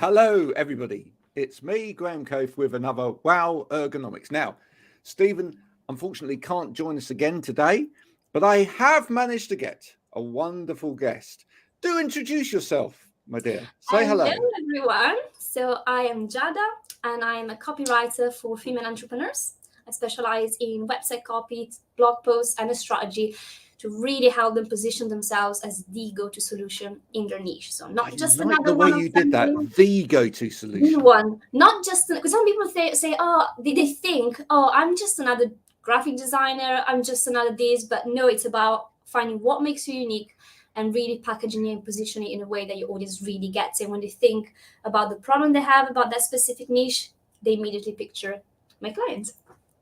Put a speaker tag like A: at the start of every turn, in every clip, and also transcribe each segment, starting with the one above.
A: Hello, everybody. It's me, Graham Cofe, with another Wow Ergonomics. Now, Stephen unfortunately can't join us again today, but I have managed to get a wonderful guest. Do introduce yourself, my dear. Say hello.
B: Hello, everyone. So I am Giada, and I am a copywriter for female entrepreneurs. I specialize in website copy, blog posts, and a strategy to really help them position themselves as the go-to solution in their niche. So not just
A: like
B: another
A: the way
B: one
A: you
B: of
A: did that, the go-to solution.
B: one, not just because some people say, oh, they think, oh, I'm just another graphic designer, I'm just another this, but no, it's about finding what makes you unique and really packaging it and positioning it in a way that your audience really gets it. When they think about the problem they have about that specific niche, they immediately picture my clients.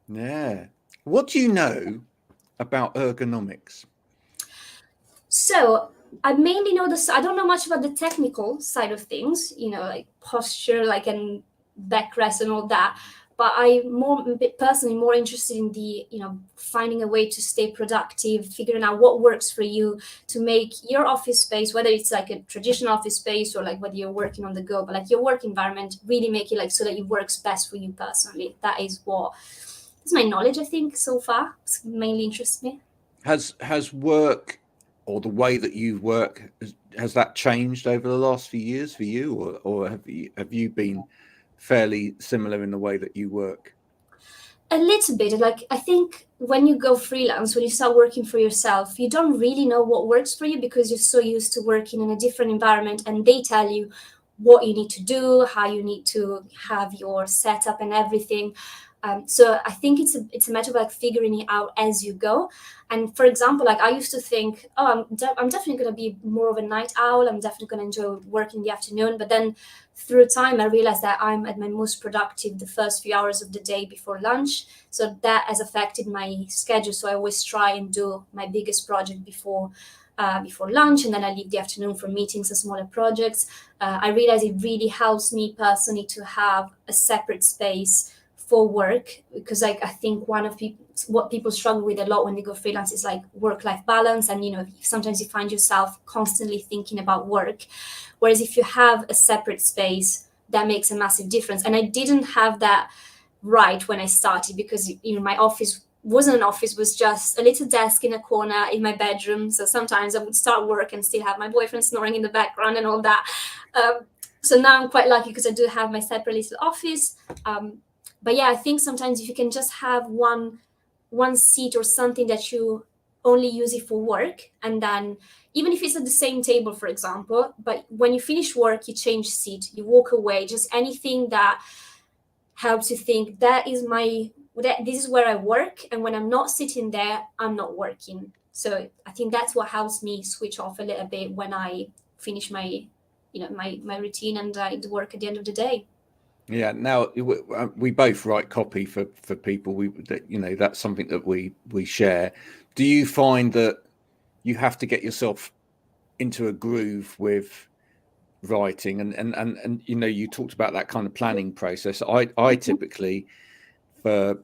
A: Yeah. What do you know about ergonomics?
B: So I mainly know this. I don't know much about the technical side of things, like posture, like and backrest and all that. But I'm personally more interested in the, finding a way to stay productive, figuring out what works for you to make your office space, whether it's like a traditional office space or like whether you're working on the go, but like your work environment, really make it like so that it works best for you personally. That's my knowledge, I think, so far. It's mainly interests me.
A: Has work or the way that you work has that changed over the last few years for you, or have you been fairly similar in the way that you work?
B: A little bit. Like, I think when you go freelance, when you start working for yourself, you don't really know what works for you because you're so used to working in a different environment, and they tell you what you need to do, how you need to have your setup and everything. So I think it's a matter of like figuring it out as you go. And for example, like I used to think, oh, I'm definitely going to be more of a night owl. I'm definitely going to enjoy working in the afternoon. But then through time, I realized that I'm at my most productive the first few hours of the day before lunch. So that has affected my schedule. So I always try and do my biggest project before lunch, and then I leave the afternoon for meetings and smaller projects. I realize it really helps me personally to have a separate space for work, because like I think what people struggle with a lot when they go freelance is like work-life balance, and sometimes you find yourself constantly thinking about work, whereas if you have a separate space, that makes a massive difference. And I didn't have that right when I started, because my office wasn't an office, was just a little desk in a corner in my bedroom. So sometimes I would start work and still have my boyfriend snoring in the background and all that. So now I'm quite lucky because I do have my separate little office. But yeah, I think sometimes if you can just have one seat or something that you only use it for work, and then even if it's at the same table, for example, but when you finish work, you change seat, you walk away, just anything that helps you think this is where I work, and when I'm not sitting there, I'm not working. So I think that's what helps me switch off a little bit when I finish my routine and I do work at the end of the day.
A: Yeah. Now we both write copy for people. That's something that we share. Do you find that you have to get yourself into a groove with writing, and you talked about that kind of planning process? I typically for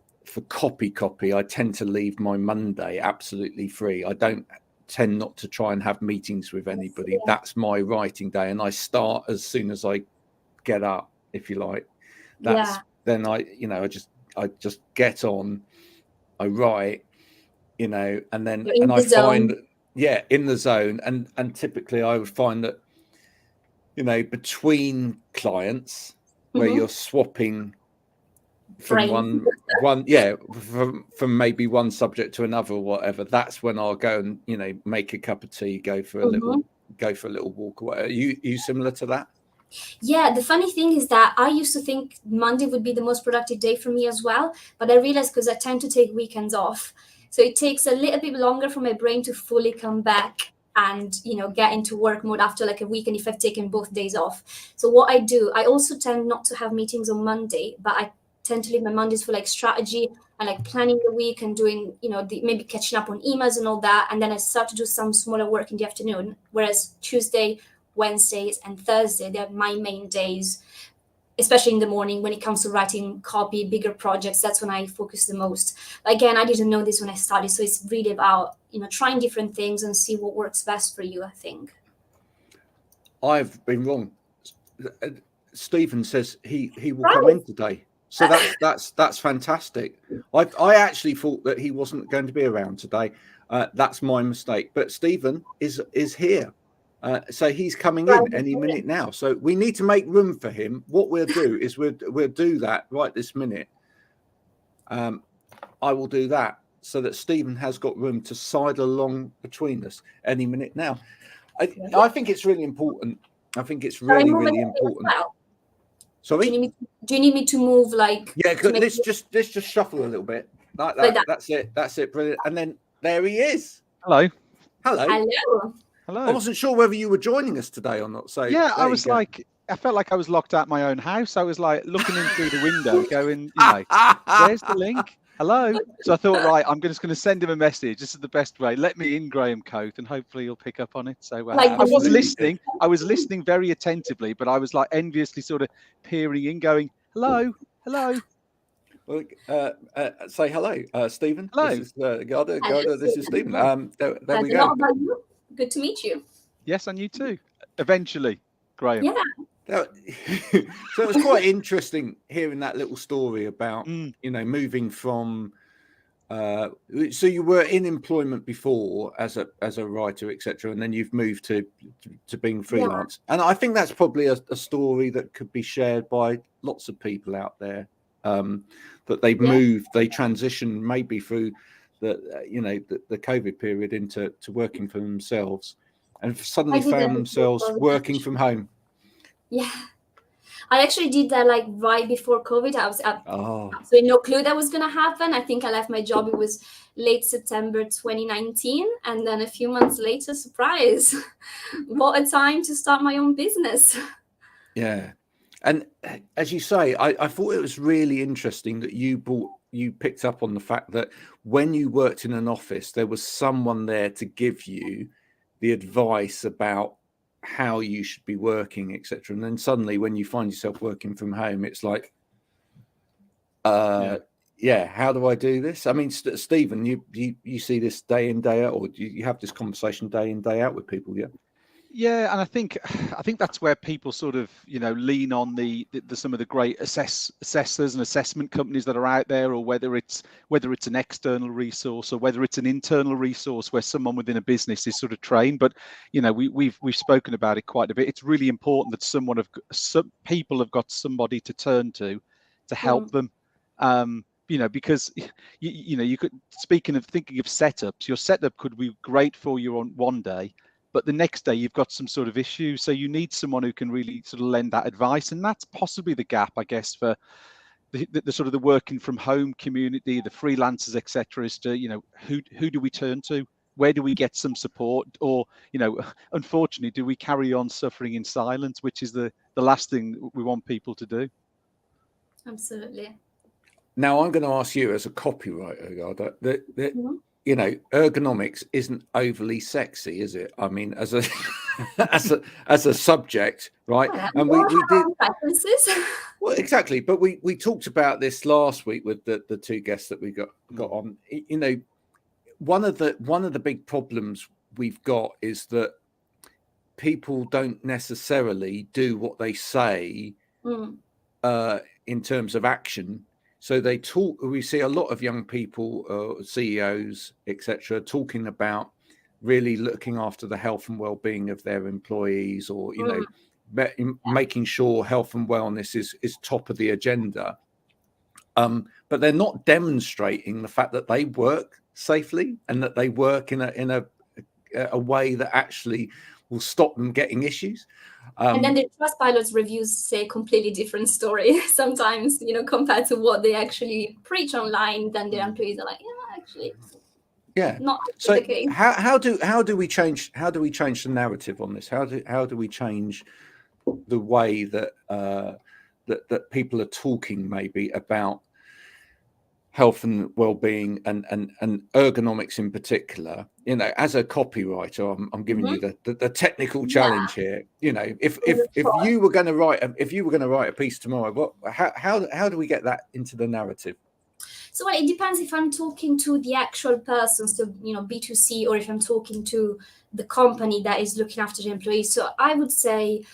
A: copy, I tend to leave my Monday absolutely free. I don't tend not to try and have meetings with anybody.
B: Yeah.
A: That's my writing day, and I start as soon as I get up, if you like. Then I just get on, I write, and then
B: You're in
A: I
B: the zone.
A: find, yeah, in the zone. And typically I would find that, between clients where you're swapping from
B: Brain.
A: from maybe one subject to another or whatever, that's when I'll go and make a cup of tea, go for a little walk away. Are you similar to that?
B: Yeah, the funny thing is that I used to think Monday would be the most productive day for me as well, but I realized because I tend to take weekends off, so it takes a little bit longer for my brain to fully come back and get into work mode after like a weekend if I've taken both days off. So what I do, I also tend not to have meetings on Monday, but I tend to leave my Mondays for like strategy and like planning the week and doing maybe catching up on emails and all that, and then I start to do some smaller work in the afternoon. Whereas Tuesday, Wednesdays, and Thursday, they're my main days, especially in the morning when it comes to writing copy, bigger projects. That's when I focus the most. Again, I didn't know this when I started, so it's really about trying different things and see what works best for you, I think.
A: I've been wrong. Stephen says he will
B: Right.
A: come in today. So that's fantastic. I actually thought that he wasn't going to be around today. That's my mistake. But Stephen is here. So he's coming in any minute now. So we need to make room for him. What we'll do is we'll do that right this minute. I will do that so that Stephen has got room to sidle along between us any minute now. I think it's really important. I think it's really, really important. Sorry?
B: Do you need me to move like?
A: Yeah, let's just shuffle a little bit like that. That's it. That's it. Brilliant. And then there he is.
C: Hello.
B: Hello.
A: I wasn't sure whether you were joining us today or not. So
C: yeah, I was like, I felt like I was locked out my own house. I was like looking in through the window, going, where's the link? Hello. So I thought, right, I'm just going to send him a message. This is the best way. Let me in, Graham Coath, and hopefully he'll pick up on it. So I was listening. I was listening very attentively, but I was like enviously sort of peering in, going, hello.
A: Well, say hello, Stephen.
C: Hello.
A: This is Giada. This is Stephen. There we
B: go. About you. Good to meet you.
C: Yes, and you too. Eventually, Graham.
B: Yeah.
A: So it was quite interesting hearing that little story about moving from. So you were in employment before as a writer, etc., and then you've moved to being freelance. Yeah. And I think that's probably a story that could be shared by lots of people out there. That they've moved, they transitioned maybe through the COVID period into working for themselves, and suddenly found themselves working from home.
B: Yeah, I actually did that like right before COVID. I was absolutely no clue that was going to happen. I think I left my job. It was late September 2019. And then a few months later, surprise, what a time to start my own business.
A: Yeah. And as you say, I thought it was really interesting that you picked up on the fact that when you worked in an office, there was someone there to give you the advice about how you should be working, etc. And then suddenly when you find yourself working from home, it's like, how do I do this? I mean, Stephen, you see this day in, day out, or do you have this conversation day in, day out with people?
C: Yeah, and I think that's where people sort of lean on the some of the great assessors and assessment companies that are out there, or whether it's an external resource or whether it's an internal resource where someone within a business is sort of trained. But we've spoken about it quite a bit. It's really important that some people have got somebody to turn to help them. Because you could, speaking of thinking of setups, your setup could be great for you on one day, but the next day you've got some sort of issue. So you need someone who can really sort of lend that advice. And that's possibly the gap, I guess, for the sort of the working from home community, the freelancers, etc., is to, who do we turn to? Where do we get some support? Or, unfortunately, do we carry on suffering in silence, which is the last thing we want people to do?
B: Absolutely.
A: Now, I'm going to ask you as a copywriter, Giada, that ergonomics isn't overly sexy, is it? I mean, as a as a subject, right? And we did
B: preferences.
A: Well, exactly. But we talked about this last week with the two guests that we got on. One of the big problems we've got is that people don't necessarily do what they say in terms of action. So they talk. We see a lot of young people, CEOs, etc., talking about really looking after the health and well-being of their employees, or making sure health and wellness is top of the agenda. But they're not demonstrating the fact that they work safely and that they work in a way that actually will stop them getting issues.
B: And then the Trustpilot reviews say a completely different story sometimes, compared to what they actually preach online. Then their employees are like, not
A: so
B: the case.
A: How do we change the narrative on this? How do we change the way that that people are talking maybe about health and well-being and ergonomics in particular? As a copywriter, I'm giving you the technical challenge here. If you were going to write a piece tomorrow, how do we get that into the narrative?
B: So it depends if I'm talking to the actual person, so B2C, or if I'm talking to the company that is looking after the employees. So I would say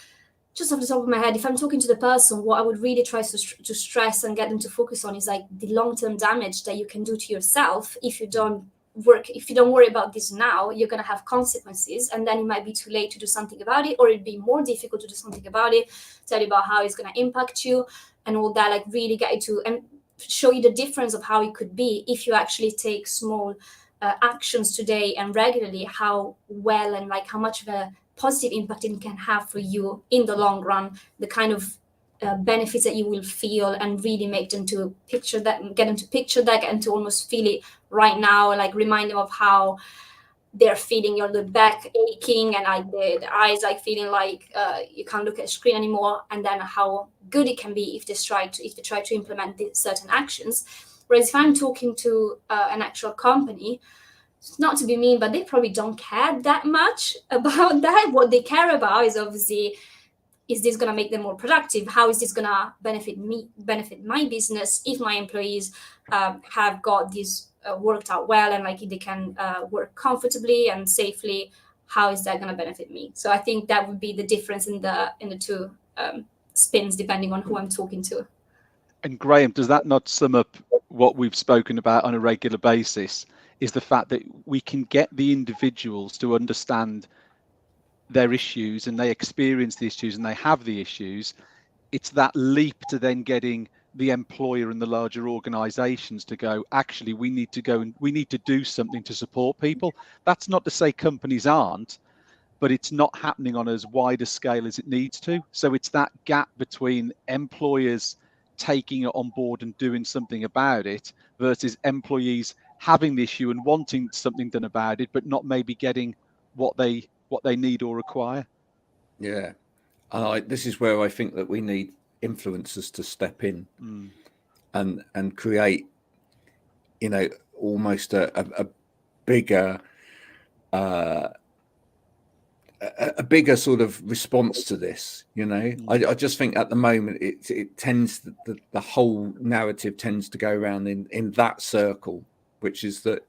B: just off the top of my head, if I'm talking to the person, what I would really try to stress and get them to focus on is like the long-term damage that you can do to yourself if you don't worry about this now. You're going to have consequences, and then it might be too late to do something about it, or it'd be more difficult to do something about it. Tell you about how it's going to impact you and all that, like really get you to and show you the difference of how it could be if you actually take small actions today and regularly, how well and like how much of a positive impact it can have for you in the long run, the kind of benefits that you will feel, and really make them to picture that, get them to picture that, and to almost feel it right now, like remind them of how they're feeling your back aching and like the eyes like feeling like you can't look at a screen anymore, and then how good it can be if they try to implement certain actions. Whereas if I'm talking to an actual company, not to be mean, but they probably don't care that much about that. What they care about is obviously, is this going to make them more productive? How is this going to benefit my business? If my employees have got this worked out well and like they can work comfortably and safely, how is that going to benefit me? So I think that would be the difference in the two spins, depending on who I'm talking to.
C: And Graham, does that not sum up what we've spoken about on a regular basis? Is the fact that we can get the individuals to understand their issues, and they experience the issues and they have the issues. It's that leap to then getting the employer and the larger organizations to go, actually, we need to go and we need to do something to support people. That's not to say companies aren't, but it's not happening on as wide a scale as it needs to. So it's that gap between employers taking it on board and doing something about it versus employees having the issue and wanting something done about it, but not maybe getting what they need or require.
A: Yeah. This is where I think that we need influencers to step in and create, almost a bigger bigger sort of response to this. I just think at the moment it tends, the whole narrative tends to go around in that circle, which is that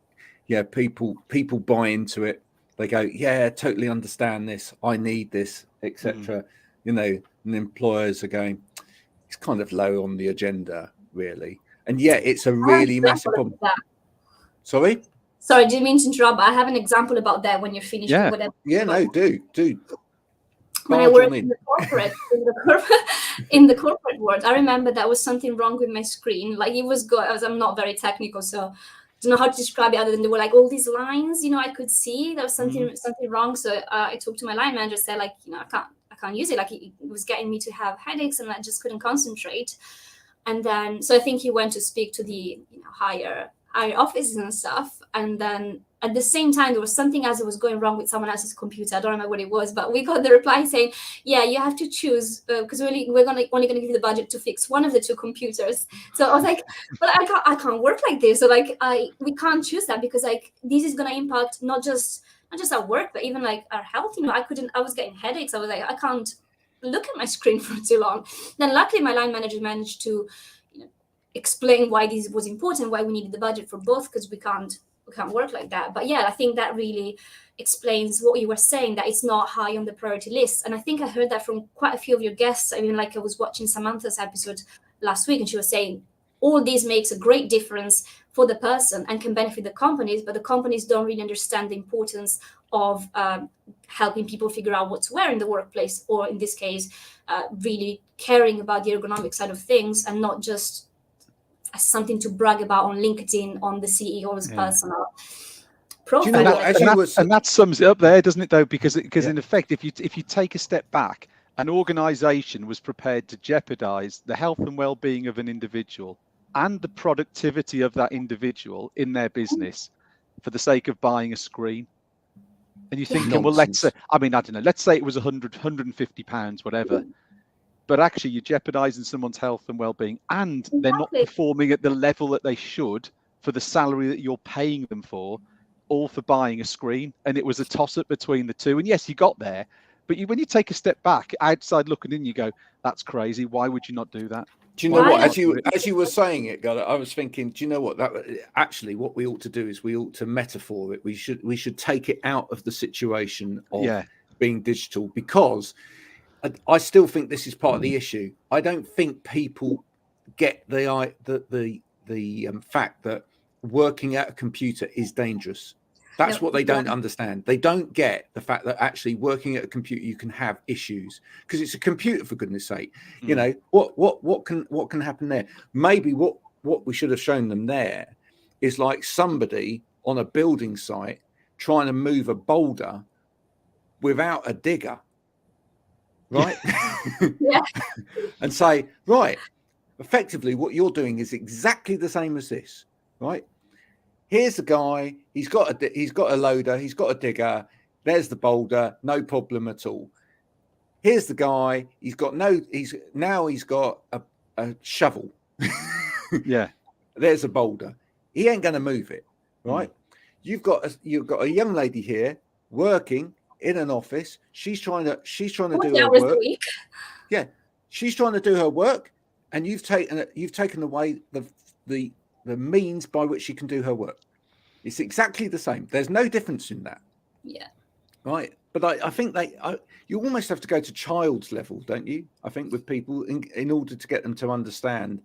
A: people buy into it. They go, yeah, totally understand this, I need this, etc. And employers are going, it's kind of low on the agenda, really. And yet it's a really massive problem. Sorry,
B: didn't mean to interrupt, but I have an example about that when you're finished with whatever.
A: No, do
B: when I worked in the corporate in the corporate world, I remember there was something wrong with my screen. Like, it was good. I'm not very technical, so don't know how to describe it other than there were like all these lines, I could see there was something wrong. So I talked to my line manager, said like, I can't use it. Like, it was getting me to have headaches and I just couldn't concentrate. And then, so I think he went to speak to the higher offices and stuff. And then at the same time, there was something else that was going wrong with someone else's computer. I don't remember what it was, but we got the reply saying, yeah, you have to choose because we're only going to give you the budget to fix one of the two computers. So I was like, but I can't work like this. So like, we can't choose that because like this is going to impact not just our work, but even like our health. I was getting headaches. I was like, I can't look at my screen for too long. Then luckily my line manager managed to explain why this was important, why we needed the budget for both, because we can't work like that. But yeah, I think that really explains what you were saying, that it's not high on the priority list. And I think I heard that from quite a few of your guests. I mean, like I was watching Samantha's episode last week and she was saying all this makes a great difference for the person and can benefit the companies, but the companies don't really understand the importance of helping people figure out what to wear in the workplace, or in this case, really caring about the ergonomic side of things and not just as something to brag about on LinkedIn on the CEO's personal profile.
C: And that sums it up there, doesn't it, though? Because in effect, if you take a step back, an organization was prepared to jeopardize the health and well-being of an individual and the productivity of that individual in their business for the sake of buying a screen. And you're thinking, well, let's say, I don't know, let's say it was 150 pounds, whatever. But actually you're jeopardizing someone's health and well-being, and they're not performing at the level that they should for the salary that you're paying them for, all for buying a screen. And it was a toss-up between the two. And yes, you got there, but when you take a step back, outside looking in, you go, that's crazy. Why would you not do that?
A: Do you know what? As you were saying it, Giada, I was thinking, do you know what? That actually, what we ought to do is we ought to metaphor it. We should take it out of the situation of being digital, because I still think this is part of the issue. I don't think people get the fact that working at a computer is dangerous. That's what they don't understand. They don't get the fact that actually working at a computer, you can have issues because it's a computer, for goodness sake. You know, what can happen there? Maybe what we should have shown them there is like somebody on a building site trying to move a boulder without a digger, right?
B: Yeah.
A: And say, right, effectively what you're doing is exactly the same as this, right? Here's the guy, he's got a loader, he's got a digger, there's the boulder, no problem at all. Here's the guy, he's got a shovel.
C: Yeah.
A: There's a boulder. He ain't gonna move it, right? You've got a young lady here working in an office. She's trying to do her work. Yeah, she's trying to do her work, and you've taken away the means by which she can do her work. It's exactly the same. There's no difference in that.
B: Yeah.
A: Right. But I think you almost have to go to child's level, don't you? I think with people in order to get them to understand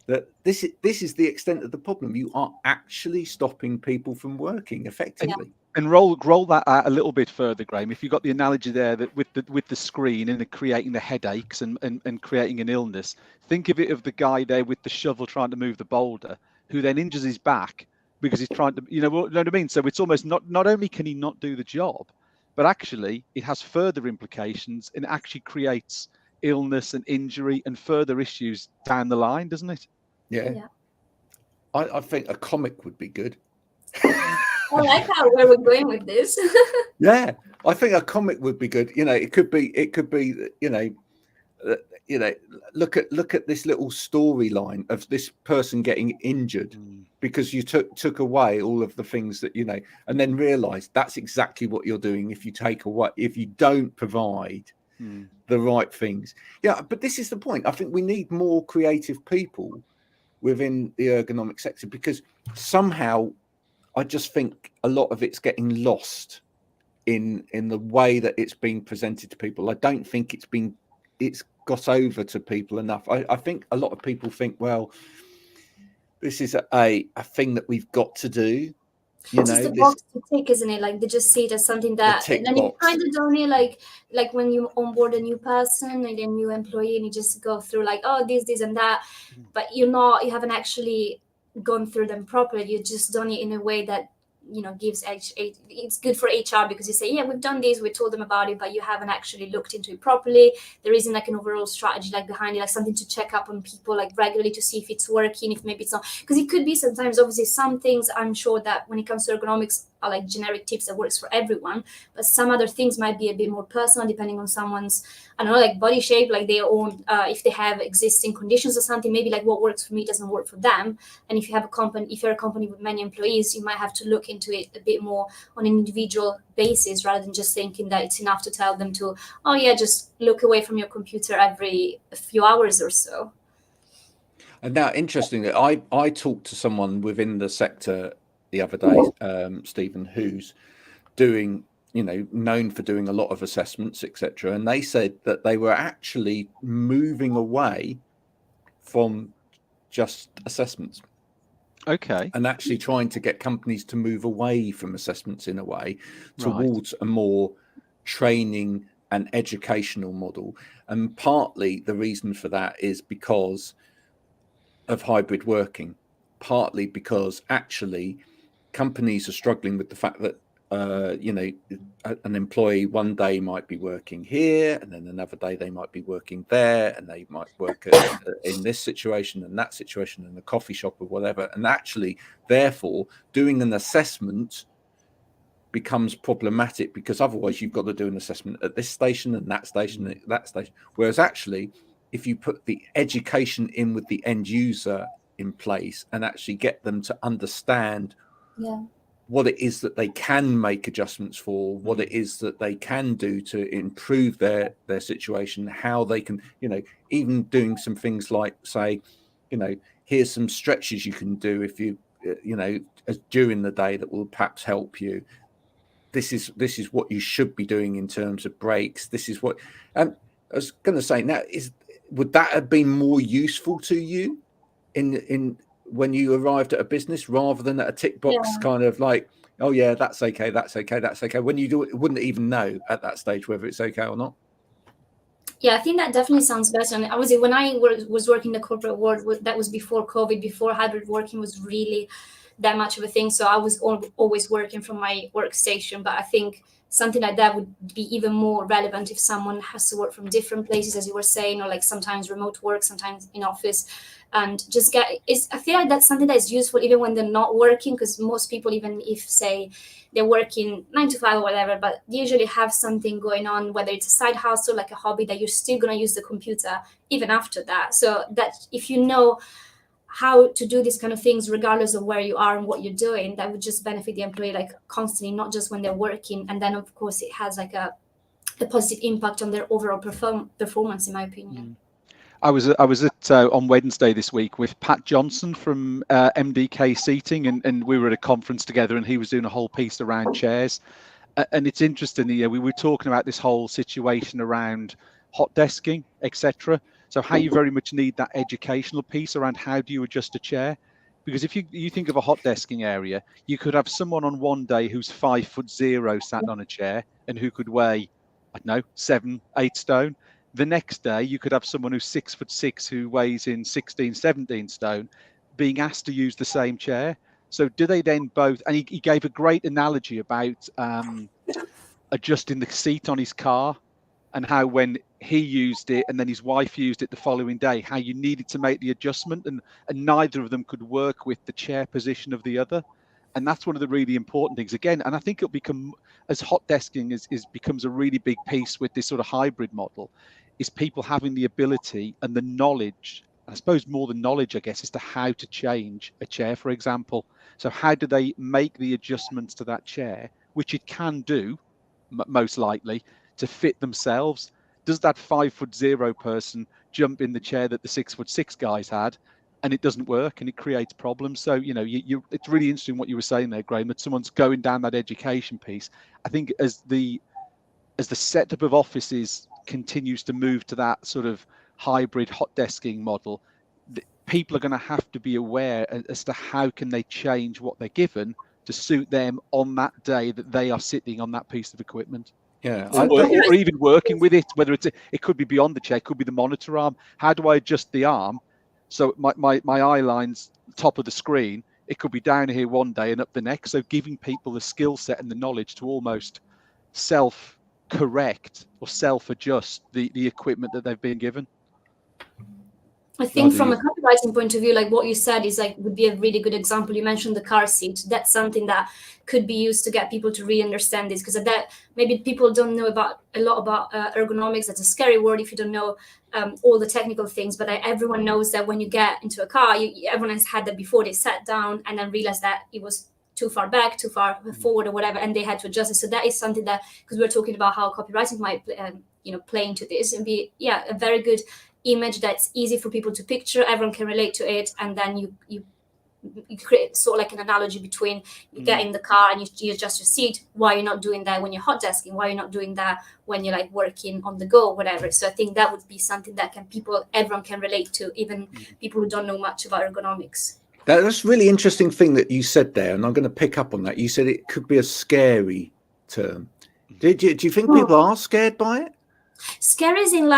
A: that this is the extent of the problem. You are actually stopping people from working effectively.
C: And roll that out a little bit further, Graham. If you've got the analogy there that with the screen and creating the headaches and creating an illness, think of it of the guy there with the shovel trying to move the boulder, who then injures his back because he's trying to, you know what I mean? So it's almost not only can he not do the job, but actually it has further implications and actually creates illness and injury and further issues down the line, doesn't it?
A: Yeah. I think a comic would be good.
B: I like where we're going with this.
A: Yeah, I think a comic would be good. You know, it could be, you know, look at this little storyline of this person getting injured because you took away all of the things that, you know, and then realize that's exactly what you're doing if you don't provide the right things. Yeah, but this is the point. I think we need more creative people within the ergonomic sector because somehow I just think a lot of it's getting lost in the way that it's being presented to people. I don't think it's got over to people enough. I think a lot of people think, well, this is a thing that we've got to do.
B: It's just a box to tick, isn't it? Like they just see it as something that, and then you kind of don't need like when you onboard a new person and a new employee, and you just go through like, oh, this and that, but you haven't actually gone through them properly. You just done it in a way that, you know, it's good for HR because you say, yeah, we've done this, we told them about it, but you haven't actually looked into it properly. There isn't like an overall strategy like behind it, like something to check up on people like regularly to see if it's working, if maybe it's not, because it could be sometimes, obviously some things I'm sure that when it comes to ergonomics are like generic tips that works for everyone, but some other things might be a bit more personal depending on someone's, I don't know, like body shape, like their own, if they have existing conditions or something, maybe like what works for me doesn't work for them. And if you're a company with many employees, you might have to look into it a bit more on an individual basis rather than just thinking that it's enough to tell them to, oh yeah, just look away from your computer every few hours or so.
A: And now, interestingly, I talked to someone within the sector the other day, Stephen, who's doing, you know, known for doing a lot of assessments, etc. And they said that they were actually moving away from just assessments.
C: Okay.
A: And actually trying to get companies to move away from assessments in a way towards a more training and educational model. And partly the reason for that is because of hybrid working, partly because actually companies are struggling with the fact that you know, an employee one day might be working here and then another day they might be working there, and they might work in this situation and that situation in a coffee shop or whatever, and actually therefore doing an assessment becomes problematic because otherwise you've got to do an assessment at this station and that station and that station, whereas actually if you put the education in with the end user in place and actually get them to understand what it is that they can make adjustments for, what it is that they can do to improve their situation, how they can, you know, even doing some things like say, you know, here's some stretches you can do if you, you know, during the day that will perhaps help you. This is what you should be doing in terms of breaks. This is what, I was going to say, now, would that have been more useful to you in when you arrived at a business rather than at a tick box kind of like, oh yeah, that's okay, that's okay, that's okay. When you do it, wouldn't even know at that stage whether it's okay or not.
B: Yeah, I think that definitely sounds better. And obviously, when I was working in the corporate world, that was before COVID, before hybrid working was really that much of a thing. So I was always working from my workstation. But I think something like that would be even more relevant if someone has to work from different places, as you were saying, or like sometimes remote work, sometimes in office. And just I feel like that's something that is useful even when they're not working, because most people, even if, say, they're working 9 to 5 or whatever, but they usually have something going on, whether it's a side hustle, like a hobby, that you're still going to use the computer even after that. So that if you know how to do these kind of things, regardless of where you are and what you're doing, that would just benefit the employee like constantly, not just when they're working. And then, of course, it has like a positive impact on their overall performance, in my opinion.
C: I was at on Wednesday this week with Pat Johnson from MDK Seating, and we were at a conference together, and he was doing a whole piece around chairs. And it's interesting, we were talking about this whole situation around hot desking, etc. So how you very much need that educational piece around how do you adjust a chair. Because if you think of a hot desking area, you could have someone on one day who's 5'0" sat on a chair and who could weigh, I don't know, 7, 8 stone. The next day, you could have someone who's 6'6" who weighs in 16, 17 stone being asked to use the same chair. So do they then both, and he gave a great analogy about adjusting the seat on his car, and how when he used it and then his wife used it the following day, how you needed to make the adjustment, and neither of them could work with the chair position of the other. And that's one of the really important things again. And I think it'll become, as hot desking becomes a really big piece with this sort of hybrid model, is people having the ability and the knowledge, I suppose more than knowledge, I guess, as to how to change a chair, for example. So how do they make the adjustments to that chair, which it can do, most likely, to fit themselves? Does that 5'0" person jump in the chair that the 6'6" guys had, and it doesn't work, and it creates problems? So, it's really interesting what you were saying there, Graham, that someone's going down that education piece. I think as the setup of offices continues to move to that sort of hybrid hot desking model, people are going to have to be aware as to how can they change what they're given to suit them on that day that they are sitting on that piece of equipment.
A: Yeah,
C: or even working with it, whether it could be beyond the chair, it could be the monitor arm. How do I adjust the arm so my eye line's top of the screen? It could be down here one day and up the next. So giving people the skill set and the knowledge to almost self-correct or self-adjust the equipment that they've been given.
B: I think from a copywriting point of view, like what you said is would be a really good example. You mentioned the car seat. That's something that could be used to get people to really understand this, because that maybe people don't know a lot about ergonomics. That's a scary word if you don't know all the technical things. But everyone knows that when you get into a car, everyone has had that before. They sat down and then realized that it was too far back, too far forward, or whatever, and they had to adjust it. So that is something that, because we're talking about how copywriting might play into this, and be a very good image that's easy for people to picture, everyone can relate to it, and then you create sort of like an analogy between you get in the car and you adjust your seat. Why you're not doing that when you're hot desking? Why you're not doing that when you're like working on the go, whatever? So I think that would be something that everyone can relate to, even people who don't know much about ergonomics.
A: That's a really interesting thing that you said there, and I'm going to pick up on that. You said it could be a scary term. Do you think people are scared by it?
B: Scary is in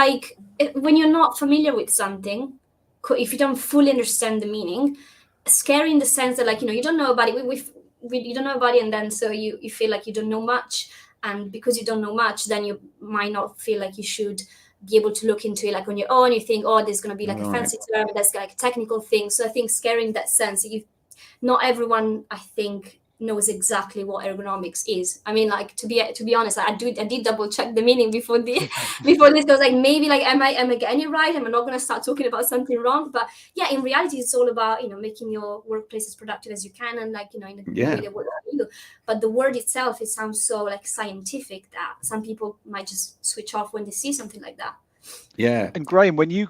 B: when you're not familiar with something, if you don't fully understand the meaning. Scary in the sense that you don't know about it. You don't know about it, and then so you feel like you don't know much, and because you don't know much, then you might not feel like you should be able to look into it on your own. You think, oh, there's going to be a fancy term, that's like a technical thing. So I think scary in that sense. Not everyone, I think, knows exactly what ergonomics is. I mean, to be honest, I did double check the meaning before this. Because maybe am I getting it right? Am I not going to start talking about something wrong? But yeah, in reality, it's all about making your workplace as productive as you can, and in a way that works for you. But the word itself, it sounds so scientific that some people might just switch off when they see something like that.
C: Yeah. And Graham, when you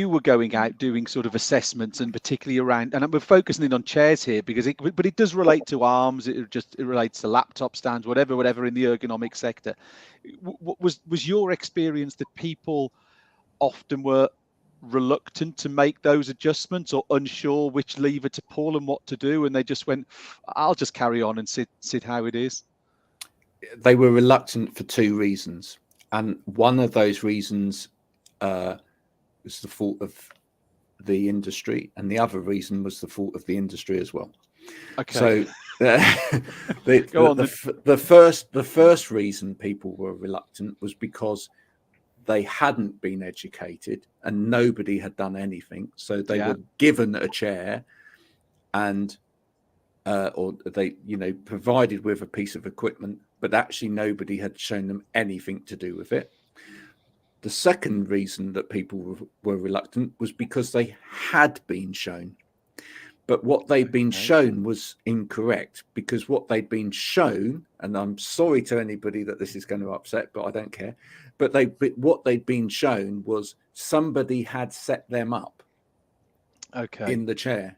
C: were going out doing sort of assessments, and particularly around, and we're focusing in on chairs here because it does relate to arms, it relates to laptop stands, whatever in the ergonomic sector. Was your experience that people often were reluctant to make those adjustments or unsure which lever to pull and what to do, and they just went, I'll just carry on and sit how it is?
A: They were reluctant for two reasons, and one of those reasons was the fault of the industry, and the other reason was the fault of the industry as well.
C: Okay.
A: So the first reason people were reluctant was because they hadn't been educated and nobody had done anything. So they were given a chair and or they, provided with a piece of equipment, but actually nobody had shown them anything to do with it. The second reason that people were reluctant was because they had been shown, but what they'd been shown was incorrect, because what they'd been shown, and I'm sorry to anybody that this is going to upset, but I don't care, but what they'd been shown was somebody had set them up in the chair.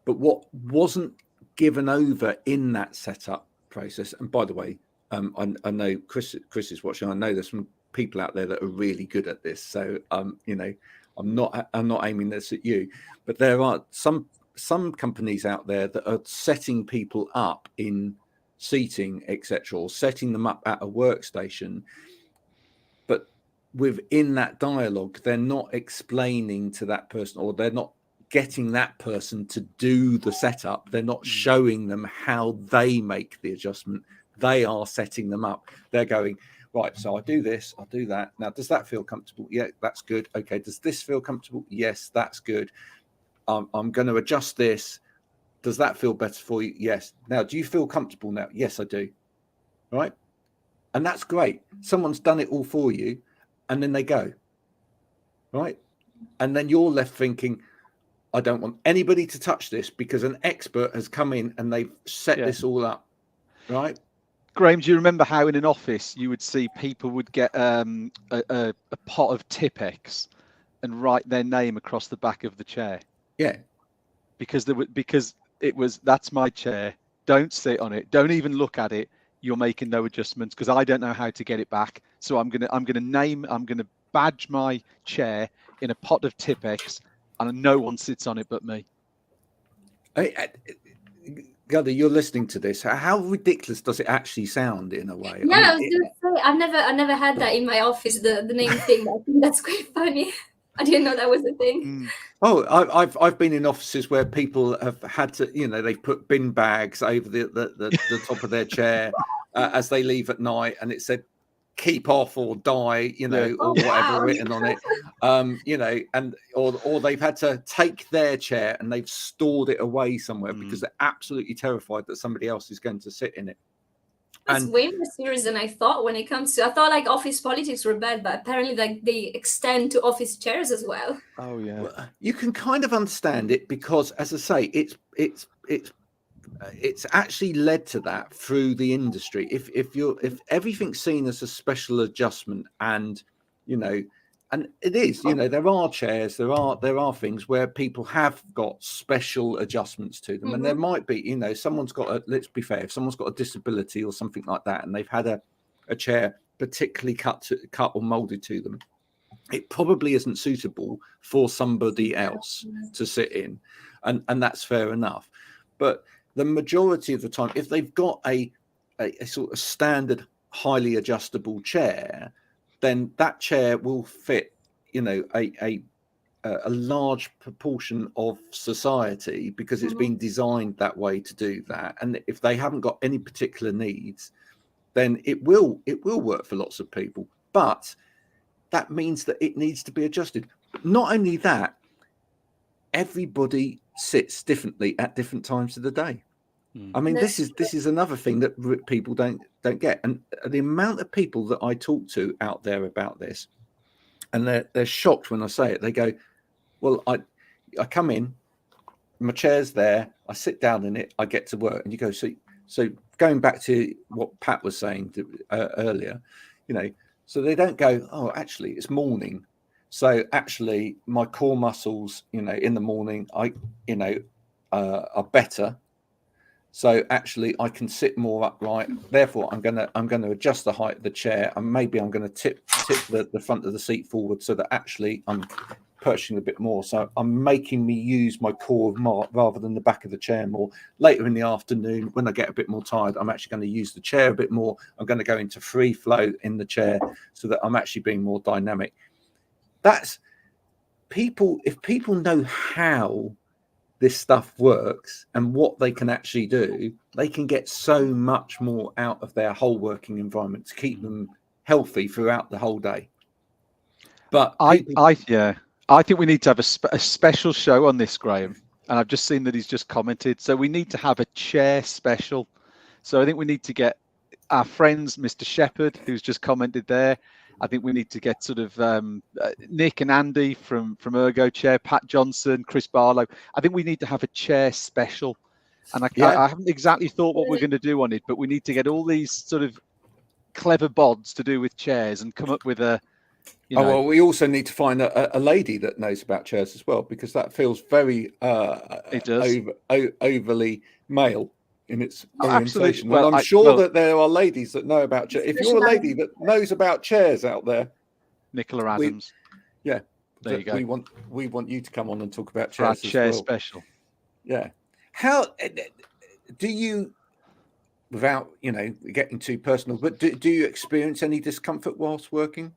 A: But what wasn't given over in that setup process, and by the way, I know Chris is watching. I know there's some people out there that are really good at this. So I'm not aiming this at you, but there are some companies out there that are setting people up in seating, etc., or setting them up at a workstation. But within that dialogue, they're not explaining to that person, or they're not getting that person to do the setup. They're not showing them how they make the adjustment. They are setting them up. They're going, right, so I do this, I'll do that. Now, does that feel comfortable? Yeah, that's good. Okay, does this feel comfortable? Yes, that's good. I'm going to adjust this. Does that feel better for you? Yes. Now, do you feel comfortable now? Yes, I do. Right? And that's great. Someone's done it all for you, and then they go. Right? And then you're left thinking, I don't want anybody to touch this because an expert has come in and they've set this all up. Right?
C: Graham, do you remember how in an office you would see people would get a pot of Tipex and write their name across the back of the chair?
A: Yeah.
C: Because it was, that's my chair. Don't sit on it. Don't even look at it. You're making no adjustments because I don't know how to get it back. So I'm gonna badge my chair in a pot of Tipex, and no one sits on it but me.
A: Giada, you're listening to this. How ridiculous does it actually sound in a way?
B: Yeah, I was gonna say I never had that in my office. The name thing. I think that's quite funny. I didn't know that was a thing.
A: Oh, I've been in offices where people have had to, they've put bin bags over the top of their chair as they leave at night, and it said "keep off or die," or whatever written on it, and or they've had to take their chair and they've stored it away somewhere because they're absolutely terrified that somebody else is going to sit in it.
B: It's way more serious than I thought when it comes to. I thought like office politics were bad, but apparently like they extend to office chairs as well.
C: Oh yeah.
A: Well, you can kind of understand it because, as I say, it's actually led to that through the industry. If everything's seen as a special adjustment, and and it is, there are chairs, there are things where people have got special adjustments to them, and there might be, someone's got let's be fair, if someone's got a disability or something like that, and they've had a chair particularly cut or molded to them, it probably isn't suitable for somebody else to sit in, and that's fair enough. But the majority of the time, if they've got a sort of standard highly adjustable chair, then that chair will fit, a large proportion of society because it's been designed that way to do that. And if they haven't got any particular needs, then it will work for lots of people. But that means that it needs to be adjusted. Not only that, everybody sits differently at different times of the day. I mean, this is another thing that people don't get, and the amount of people that I talk to out there about this, and they're shocked when I say it. They go, "Well, I come in, my chair's there, I sit down in it, I get to work." And you go, so going back to what Pat was saying earlier, so they don't go, "Oh, actually, it's morning, so actually my core muscles, in the morning, are better." So actually, I can sit more upright. Therefore, I'm gonna adjust the height of the chair, and maybe I'm going to tip the front of the seat forward so that actually I'm perching a bit more. So I'm making me use my core of mark rather than the back of the chair more. Later in the afternoon, when I get a bit more tired, I'm actually going to use the chair a bit more. I'm going to go into free flow in the chair so that I'm actually being more dynamic. That's people. If people know how this stuff works and what they can actually do, they can get so much more out of their whole working environment to keep them healthy throughout the whole day. But
C: I think we need to have a special show on this, Graham. And I've just seen that he's just commented. So we need to have a chair special. So I think we need to get our friends, Mr. Shepherd, who's just commented there. I think we need to get sort of Nick and Andy from Ergo Chair, Pat Johnson, Chris Barlow. I think we need to have a chair special. And I haven't exactly thought what we're going to do on it, but we need to get all these sort of clever bods to do with chairs and come up with a,
A: well, we also need to find a lady that knows about chairs as well, because that feels very
C: it does.
A: overly male in its orientation.
C: Absolutely.
A: Well, I'm sure that there are ladies that know about chairs. If you're a lady that knows about chairs out there,
C: Nicola Adams.
A: There
C: you go.
A: We want you to come on and talk about chairs.
C: Chair
A: as well.
C: Special.
A: Yeah. How do you, without getting too personal, but do you experience any discomfort whilst working?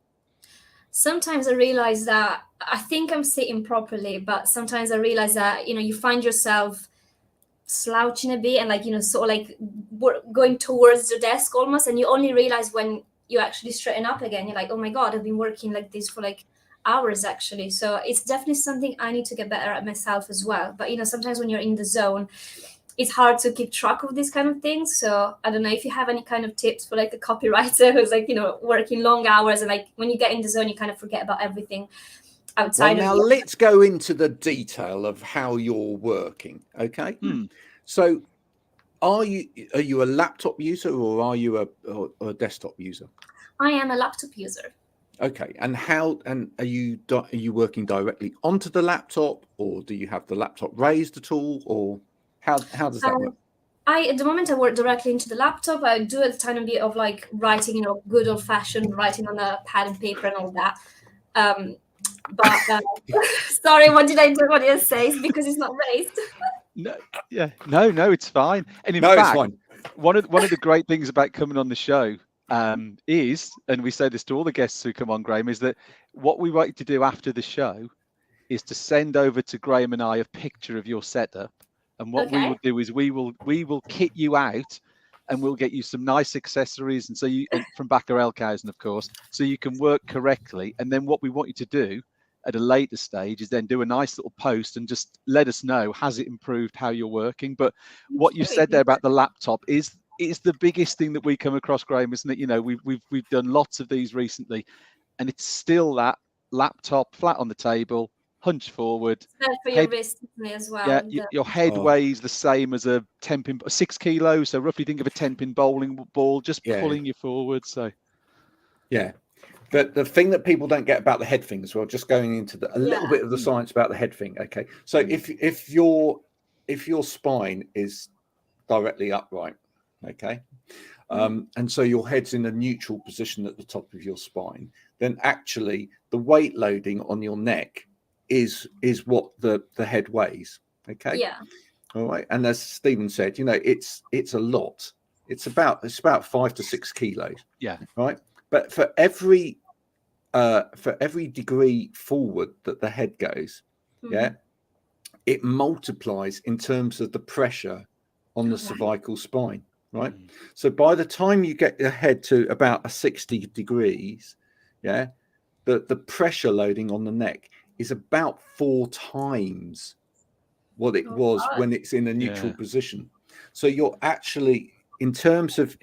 B: Sometimes I realize that I think I'm sitting properly, but sometimes I realize that you find yourself slouching a bit and sort of going towards the desk almost, and you only realize when you actually straighten up again. You're like, oh my god, I've been working like this for hours actually. So it's definitely something I need to get better at myself as well. But sometimes when you're in the zone, it's hard to keep track of these kind of things. So I don't know if you have any kind of tips for a copywriter who's working long hours, and when you get in the zone you kind of forget about everything outside.
A: Now let's go into the detail of how you're working. Okay. So are you a laptop user, or are you a desktop user?
B: I am a laptop user.
A: Okay. And are you working directly onto the laptop, or do you have the laptop raised at all, or how does that work?
B: At the moment I work directly into the laptop. I do a tiny bit of writing, good old fashioned writing on a pad and paper and all that. But sorry, what did I say? It's because it's not raised.
C: No, it's fine. And in fact, it's fine. One of the great things about coming on the show is, and we say this to all the guests who come on, Graham, is that what we want you to do after the show is to send over to Graham and I a picture of your setup. And what we will do is we will kit you out, and we'll get you some nice accessories, and from Backer Elkhausen, of course, so you can work correctly. And then what we want you to do at a later stage is then do a nice little post and just let us know, has it improved how you're working? But what you said there about the laptop is the biggest thing that we come across, Graham, isn't it? We've done lots of these recently, and it's still that laptop flat on the table, hunch forward.
B: For your wrist as well.
C: Yeah, your head weighs the same as a 10-pin, 6 kilos. So roughly think of a 10-pin bowling ball, just pulling you forward. So yeah.
A: But the thing that people don't get about the head thing as well, just going into a little bit of the science about the head thing. Okay, so if your spine is directly upright, okay, and so your head's in a neutral position at the top of your spine, then actually the weight loading on your neck is what the head weighs. Okay.
B: Yeah.
A: All right. And as Stephen said, it's a lot. It's about 5 to 6 kilos.
C: Yeah.
A: Right. But for every degree forward that the head goes, it multiplies in terms of the pressure on the cervical spine. Right. So by the time you get your head to about 60 degrees, the pressure loading on the neck is about 4 times what it was when it's in a neutral position. So you're actually, in terms of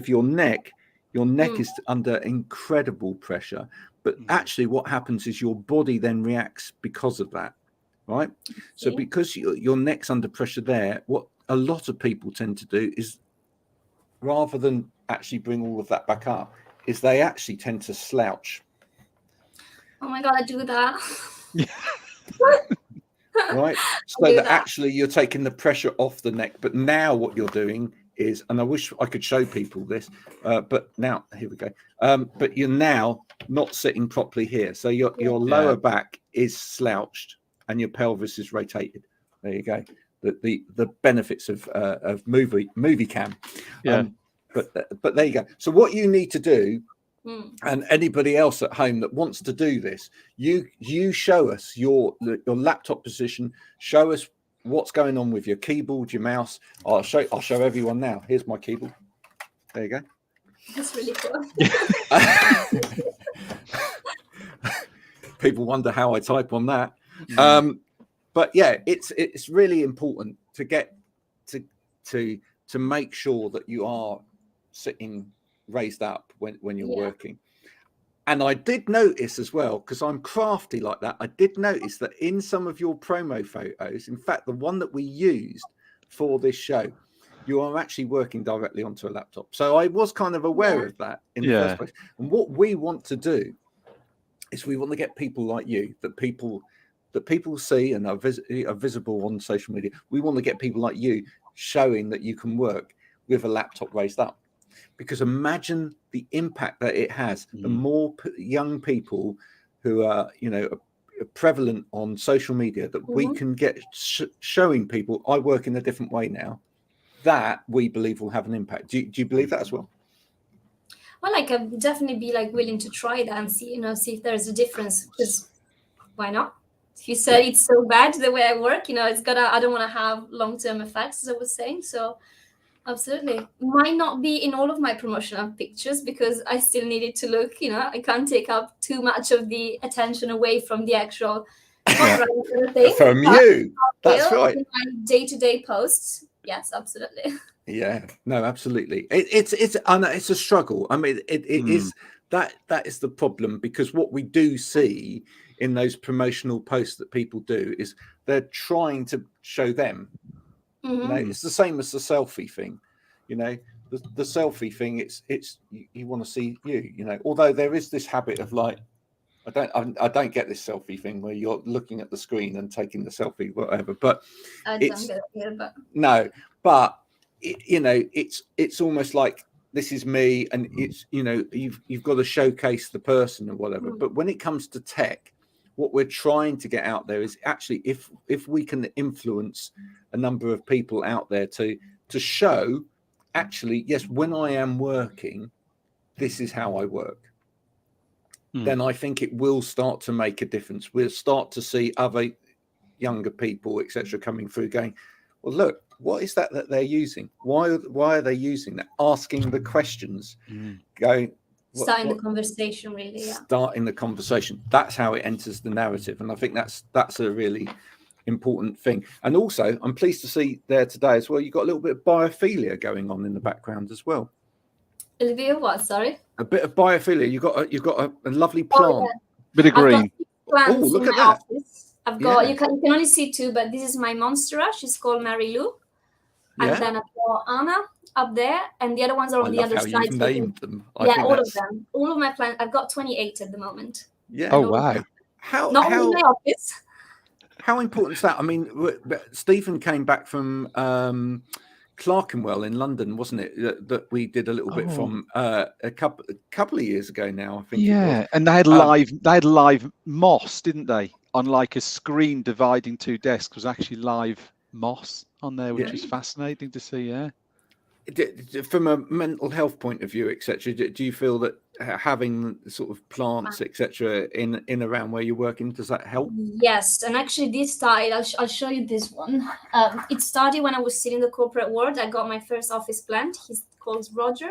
A: your neck is under incredible pressure. But actually what happens is your body then reacts because of that, right? So because your neck's under pressure there, what a lot of people tend to do is, rather than actually bring all of that back up, is they actually tend to slouch.
B: Oh my god, I do that.
A: right?
B: I'll
A: So
B: do
A: that
B: that.
A: actually you're taking the pressure off the neck. But now what you're doing is, and I wish I could show people this, but now here we go. But you're now not sitting properly here, so your lower back is slouched and your pelvis is rotated. There you go. The benefits of movie cam. But there you go. So what you need to do, and anybody else at home that wants to do this, you show us your laptop position. Show us what's going on with your keyboard, your mouse. I'll show everyone now. Here's my keyboard. There you go.
B: That's really cool.
A: People wonder how I type on that. But yeah, it's really important to get to make sure that you are sitting raised up when you're working. And I did notice as well, because I'm crafty like that, I did notice that in some of your promo photos, in fact, the one that we used for this show, you are actually working directly onto a laptop. So I was kind of aware of that in the first place. And what we want to do is we want to get people like you, that people see and are visible on social media. We want to get people like you showing that you can work with a laptop raised up. Because imagine the impact that it has. The more young people who are, prevalent on social media that we can get showing people, I work in a different way now, that we believe will have an impact. Do you believe that as well?
B: Well, I'd definitely be willing to try that and see if there's a difference. Because why not? If you said it's so bad the way I work, I don't want to have long-term effects, as I was saying. So absolutely. Might not be in all of my promotional pictures because I still need it to look, I can't take up too much of the attention away from the actual thing.
A: From you. That's right.
B: In my day-to-day posts. Yes, absolutely.
A: Yeah, no, absolutely. It's a struggle. I mean, it is that is the problem, because what we do see in those promotional posts that people do is they're trying to show them. It's the same as the selfie thing. The selfie thing. It's you want to see you. Although there is this habit of I don't get this selfie thing where you're looking at the screen and taking the selfie, whatever. But
B: I don't get it here, but
A: no, but it's almost like this is me, and it's you've got to showcase the person or whatever. But when it comes to tech, what we're trying to get out there is actually if we can influence a number of people out there to show actually, yes, when I am working, this is how I work. Then I think it will start to make a difference. We'll start to see other younger people, etc., coming through going, well, look, what is that they're using? Why are they using that? Asking the questions, going,
B: starting the conversation, really.
A: Starting the conversation. That's how it enters the narrative, and I think that's a really important thing. And also, I'm pleased to see there today as well, you've got a little bit of biophilia going on in the background as well.
B: A little bit of what? Sorry.
A: A bit of biophilia. You've got a lovely plant.
C: Bit of green.
A: Oh, look at that.
B: Office. I've got you can only see two, but this is my monstera. She's called Mary Lou. And then I've got Anna up there, and the other ones are on the other side.
A: You've named them.
B: All of them. All of my plants. I've got 28 at the moment.
A: Yeah.
C: Oh wow.
B: Not in my office.
A: How important is that? I mean, Stephen came back from Clerkenwell in London, wasn't it? That we did a little bit from a couple of years ago now, I think.
C: Yeah, and they had live moss, didn't they? On like a screen dividing two desks was actually live moss on there, which was fascinating to see. Yeah.
A: From a mental health point of view, etc., do you feel that having sort of plants, etc., in around where you're working, does that help?
B: Yes, and actually this started, I'll show you this one. It started when I was still in the corporate world. I got my first office plant. He's called Roger.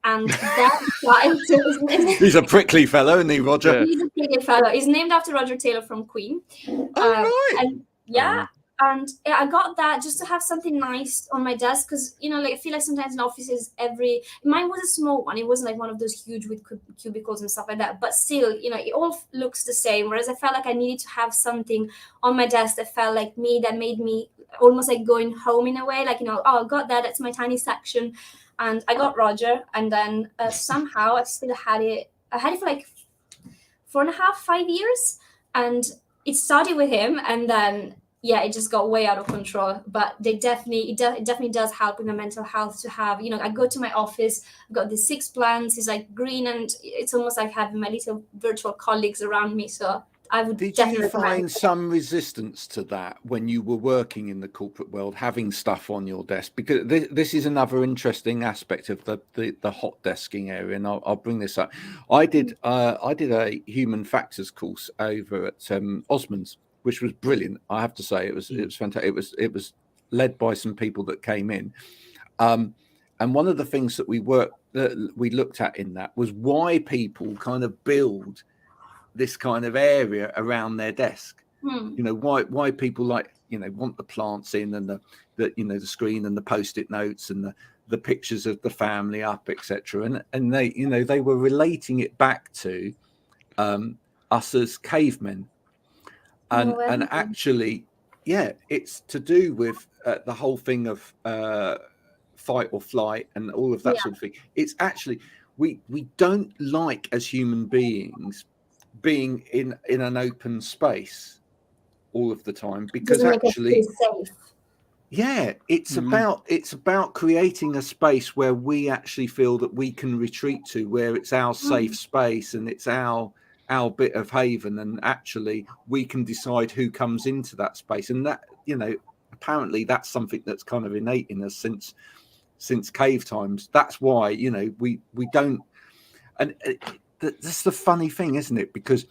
B: And that started
A: he's a prickly fellow, isn't he, Roger?
B: He's a prickly fellow. He's named after Roger Taylor from Queen.
A: Right.
B: And and I got that just to have something nice on my desk, because I feel like sometimes in offices mine was a small one. It wasn't like one of those huge with cubicles and stuff like that, but still it all looks the same, whereas I felt like I needed to have something on my desk that felt like me, that made me almost like going home in a way, like I got that's my tiny section. And I got Roger, and then somehow I still had it. I had it for like 4.5-5 years, and it started with him, and then yeah, it just got way out of control. But it definitely does help with my mental health to have, I go to my office, I've got the 6 plants, it's like green, and it's almost like having my little virtual colleagues around me. So I would
A: Did
B: definitely
A: you
B: recommend
A: find
B: it.
A: some resistance to that when you were working in the corporate world, having stuff on your desk? Because this is another interesting aspect of the hot desking area, and I'll bring this up. I did a human factors course over at Osmond's, which was brilliant. I have to say, it was fantastic. It was led by some people that came in, and one of the things that we looked at in that was why people kind of build this kind of area around their desk. Why people want the plants in, and the screen and the post-it notes and the pictures of the family up, etc. And they were relating it back to us as cavemen, and actually, yeah, it's to do with the whole thing of fight or flight and all of that sort of thing. It's actually we don't like, as human beings, being in an open space all of the time, because actually, yeah, it's about creating a space where we actually feel that we can retreat to, where it's our safe space and it's our bit of haven, and actually we can decide who comes into that space. And that, apparently that's something that's kind of innate in us since cave times. That's why we don't. And that's the funny thing, isn't it? Because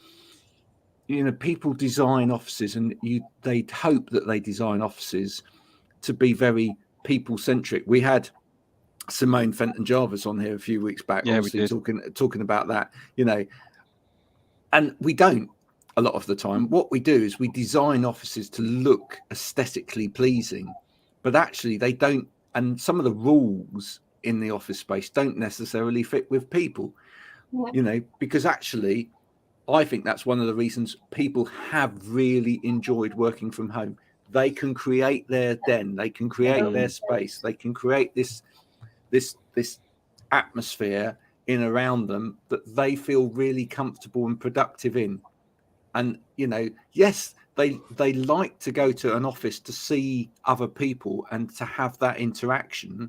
A: people design offices, and they'd hope that they design offices to be very people centric. We had Simone Fenton Jarvis on here a few weeks back, obviously talking about that, and we don't a lot of the time. What we do is we design offices to look aesthetically pleasing, but actually they don't. And some of the rules in the office space don't necessarily fit with people, because actually, I think that's one of the reasons people have really enjoyed working from home. They can create their den, they can create their space, they can create this atmosphere in around them that they feel really comfortable and productive in. And yes, they like to go to an office to see other people and to have that interaction,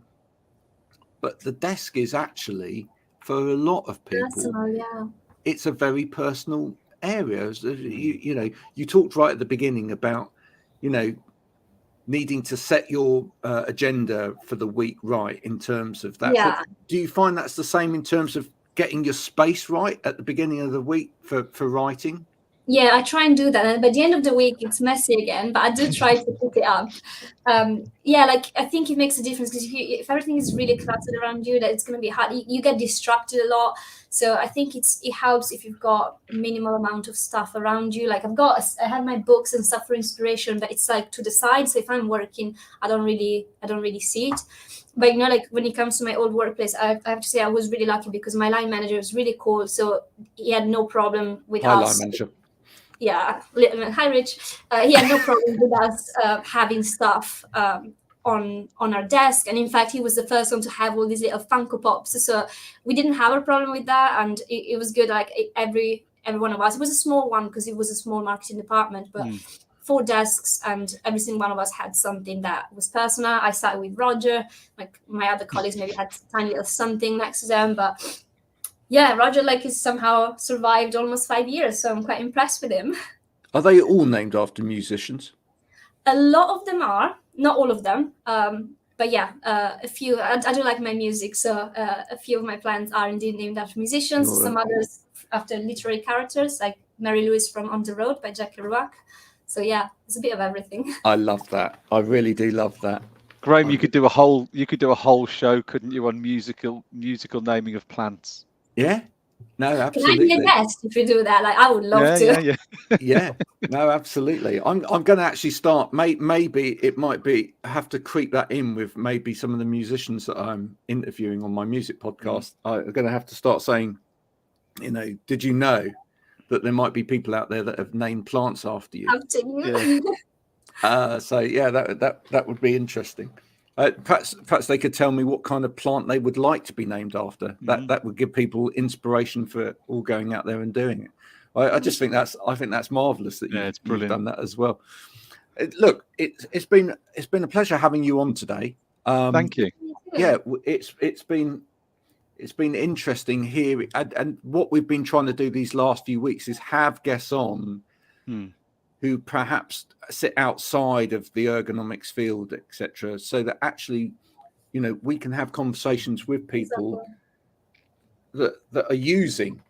A: but the desk is actually, for a lot of people,
B: personal,
A: it's a very personal area. You talked right at the beginning about needing to set your agenda for the week right in terms of that.
B: Yeah.
A: But do you find that's the same in terms of getting your space right at the beginning of the week for writing?
B: Yeah, I try and do that, and by the end of the week it's messy again, but I do try to keep it up. I think it makes a difference, because if everything is really cluttered around you, that it's going to be hard. You get distracted a lot. So I think it helps if you've got a minimal amount of stuff around you. Like I have my books and stuff for inspiration, but it's like to the side. So if I'm working, I don't really see it. But when it comes to my old workplace, I have to say I was really lucky, because my line manager was really cool. So he had no problem with us.
A: Line manager.
B: Yeah, hi Rich. He had no problem with us having stuff on our desk, and in fact he was the first one to have all these little Funko Pops, so we didn't have a problem with that, and it was good. Like every one of us, it was a small one because it was a small marketing department, but 4 desks, and every single one of us had something that was personal. I sat with Roger, like my other colleagues maybe had a tiny little something next to them, but yeah, Roger has somehow survived almost 5 years, so I'm quite impressed with him.
A: Are they all named after musicians?
B: A lot of them are, not all of them, but yeah, a few. I do like my music, so a few of my plants are indeed named after musicians. Some others after literary characters, like Mary Louise from On the Road by Jackie Kerouac. So yeah, it's a bit of everything.
A: I love that. I really do love that.
C: Graham, you could do a whole show, couldn't you, on musical naming of plants?
A: Yeah, no, absolutely.
B: Can I be a guest if you do that? I would love to.
A: Yeah, no, absolutely. I'm going to actually start. Maybe it might be have to creep that in with maybe some of the musicians that I'm interviewing on my music podcast. I'm going to have to start saying, did you know that there might be people out there that have named plants after you?
B: After you.
A: Yeah. So yeah, that would be interesting. Perhaps they could tell me what kind of plant they would like to be named after. That would give people inspiration for all going out there and doing it. I just think that's marvelous that you've done that as well. Look, it's been a pleasure having you on today.
C: Thank you.
A: Yeah, it's been interesting here, and what we've been trying to do these last few weeks is have guests on who perhaps sit outside of the ergonomics field, etc., so that actually, we can have conversations with people that are using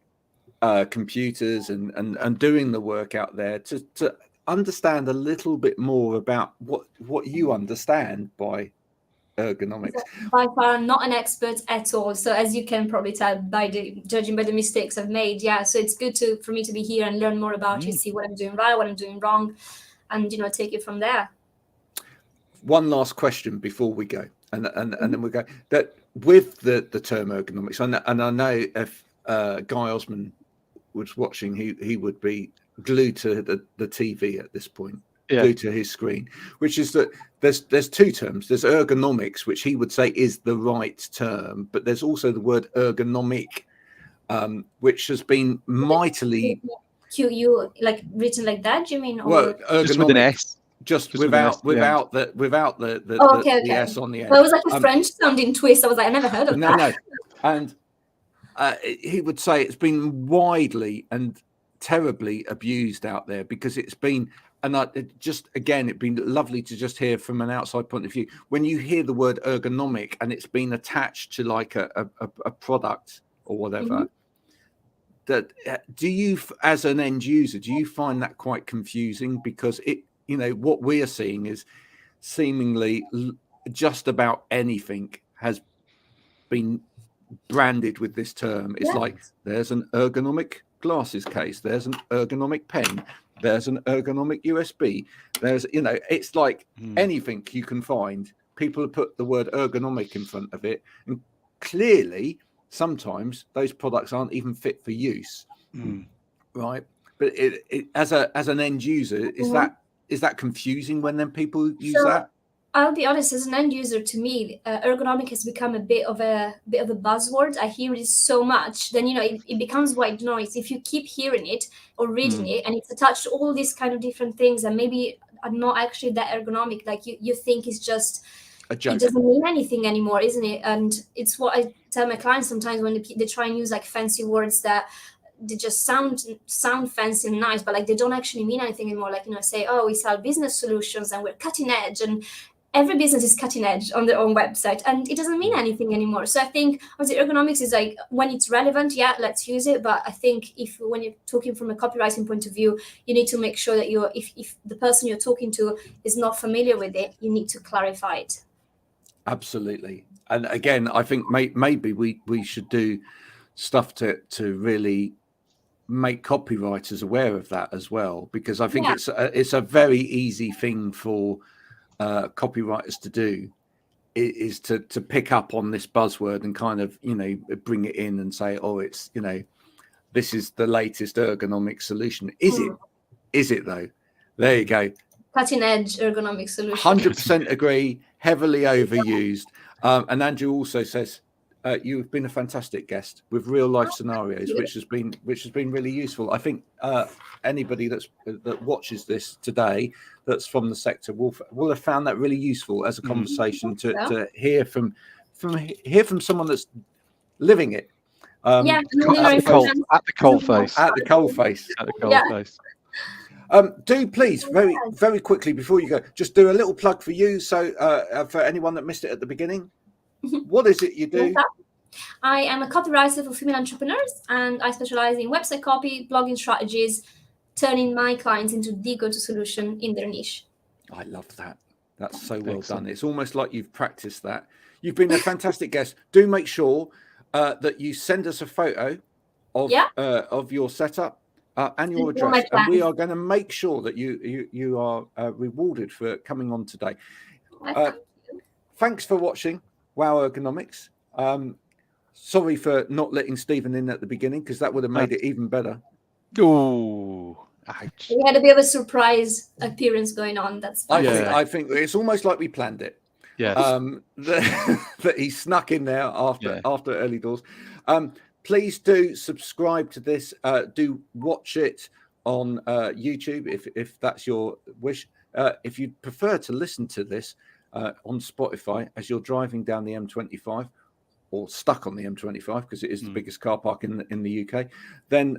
A: computers and doing the work out there to understand a little bit more about what you understand by ergonomics.
B: By far not an expert at all. So as you can probably tell judging by the mistakes I've made. Yeah. So it's good for me to be here and learn more about it, see what I'm doing right, what I'm doing wrong, and take it from there.
A: One last question before we go, and then we go. That with the term ergonomics, and I know if Guy Osmond was watching, he would be glued to the TV at this point. Glued to his screen, which is that there's two terms. There's ergonomics, which he would say is the right term, but there's also the word ergonomic, which has been mightily
B: you like written like that, do you mean? Or...
C: Well, just with an S,
A: just without the S on the end.
B: Well, it was like a French sounding twist. I was like, I never heard of that.
A: No, and he would say it's been widely and terribly abused out there because it's been. And it'd been lovely to just hear from an outside point of view. When you hear the word ergonomic and it's been attached to like a product or whatever, that do you, as an end user, do you find that quite confusing? Because what we are seeing is seemingly just about anything has been branded with this term. It's like there's an ergonomic glasses case, there's an ergonomic pen, there's an ergonomic USB, there's it's like anything you can find, people have put the word ergonomic in front of it, and clearly sometimes those products aren't even fit for use, right? But it as an end user, is that confusing when then people use that?
B: I'll be honest, as an end user, to me, ergonomic has become a bit of a buzzword. I hear it so much, then it becomes white noise. If you keep hearing it or reading it, and it's attached to all these kind of different things, and maybe are not actually that ergonomic, like you think it's just a joke. It doesn't mean anything anymore, isn't it? And it's what I tell my clients sometimes when they try and use like fancy words that they just sound fancy and nice, but like they don't actually mean anything anymore. Like say, oh, we sell business solutions and we're cutting edge, and every business is cutting edge on their own website, and it doesn't mean anything anymore. So I think obviously ergonomics is like when it's relevant, let's use it. But I think when you're talking from a copywriting point of view, you need to make sure that if the person you're talking to is not familiar with it, you need to clarify it.
A: Absolutely. And again, I think maybe we should do stuff to really make copywriters aware of that as well, because I think it's a very easy thing for copywriters to do, is to pick up on this buzzword and kind of bring it in and say, oh, it's this is the latest ergonomic solution. Is it though? There you go.
B: Cutting edge ergonomic solution.
A: 100% agree. Heavily overused. And Andrew also says you've been a fantastic guest with real life scenarios, which has been really useful. I think anybody that watches this today that's from the sector will have found that really useful as a conversation to hear from someone that's living it.
C: At the coalface.
A: Do please very, very quickly before you go, just do a little plug for you. So for anyone that missed it at the beginning, what is it you do?
B: I am a copywriter for female entrepreneurs, and I specialize in website copy, blogging strategies, turning my clients into the go-to solution in their niche.
A: I love that. That's so well done. It's almost like you've practiced that. You've been a fantastic guest. Do make sure that you send us a photo of your setup and your address, and we are going to make sure that you are rewarded for coming on today. Thanks for watching Wow Ergonomics. Sorry for not letting Stephen in at the beginning, because that would have made it even better.
C: Oh,
B: we had a bit of a surprise appearance going on. That's
A: I think it's almost like we planned it.
C: Yes.
A: That he snuck in there after early doors. Please do subscribe to this. Do watch it on YouTube if that's your wish. If you'd prefer to listen to this on Spotify as you're driving down the M25 or stuck on the M25 because it is the biggest car park in the UK, then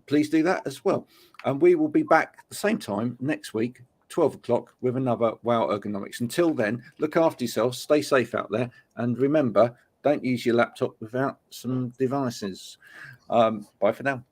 A: please do that as well. And we will be back the same time next week, 12 o'clock, with another Wow Ergonomics. Until then, look after yourselves, stay safe out there, and remember, don't use your laptop without some devices. Bye for now.